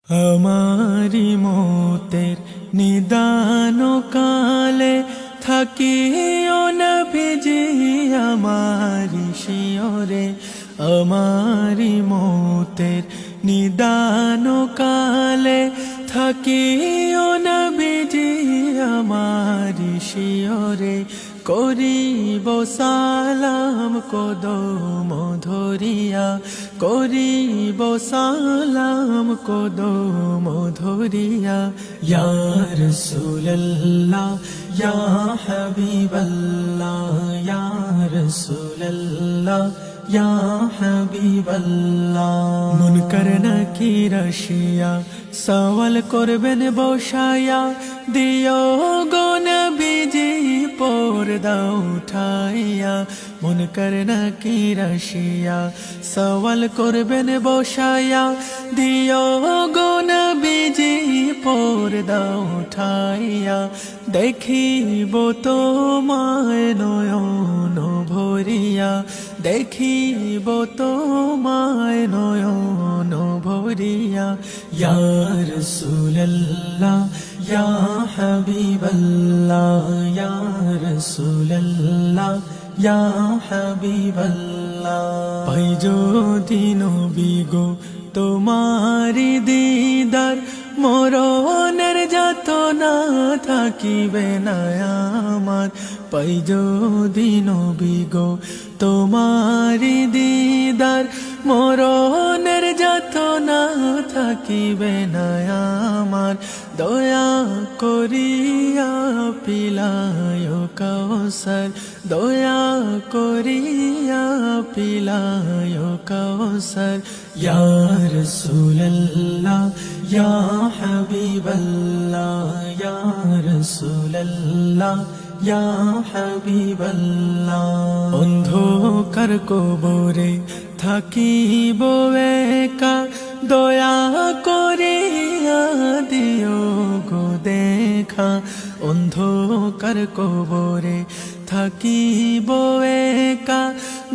আমারি মতের নিদান কালে থাকিও না ভিজি আমারি শিয়রে। আমারি মতের নিদান কালে থাকিও না ভিজি আমারি শিয়রে। করিব সালাম কদম ধরিয়া, করিব সালাম কদম ধরিয়া। ইয়া রাসূলুল্লাহ ইয়া হাবিবাল্লাহ, ইয়া রাসূলুল্লাহ ইয়া হাবিবাল্লাহ। মুনকার নাকির আসিয়া সওয়াল করবেন বসায়া, দিও গো নবীজি পর্দা উঠাইয়া। মুনকার নাকির আসিয়া সওয়াল করবেন বসায়া, দিও গো নবীজি পর্দা উঠাইয়া। দেখিব তোমায় নয়ন ভরিয়া, দেখিব তোমায় নয়ন ভরিয়া। ইয়া রাসূলুল্লাহ ইয়া হাবিবাল্লাহ, ইয়া রাসূলুল্লাহ ইয়া হাবিবাল্লাহ। পাই যদি নবী গো তোমারি দিদার, মরণের যাতনা থাকিবে না আমার। পাই যদি নবী গো তোমারি দিদার, মরণের যাতনা থাকিবে না আমার। দয়া করিয়া পিলায় কাউসার, দয়া করিয়া পিলায় কাউসার। ইয়া রাসূলুল্লাহ ইয়া হাবিবাল্লাহ, ইয়া রাসূলুল্লাহ ইয়া হাবিবাল্লাহ। অন্ধকার কবরে থাকিব একা, দয়া করিয়া দিও গো দেখা। অন্ধকার কবরে থাকিব একা,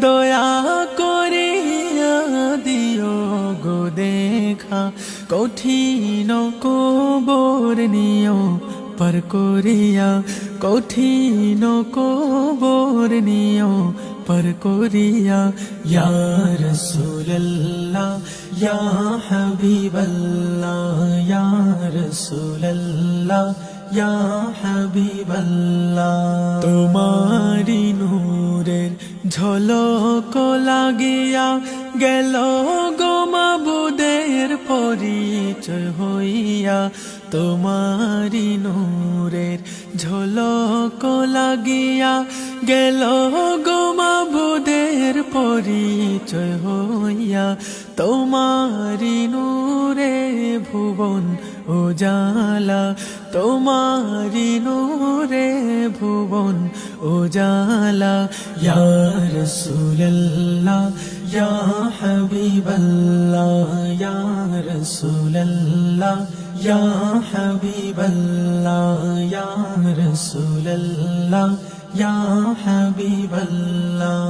দয়া করিয়া দিও গো দেখা। কঠিন কবর নিও পার করিয়া, কঠিন কবর নিও পার করিয়া। ইয়া রাসূলুল্লাহ ইয়া হাবিবাল্লাহ, ইয়া রাসূলুল্লাহ ইয়া হাবিবাল্লাহ। তোমারি নূরের ঝলক লাগিয়া গেল গো মাবুদের পরিচয় হইয়া। তোমারি নূরের ঝলক লাগিয়া গেল গো মাবুদের পরিচয় হইয়া। তোমারি নূরে ভুবন উজালা, তোমারি নূরে ভুবন উজালা। ইয়া রাসূলুল্লাহ ইয়া হাবিবাল্লাহ, ইয়া রাসূলুল্লাহ ইয়া হাবিবাল্লাহ, ইয়া রাসূলুল্লাহ ইয়া হাবিবাল্লাহ।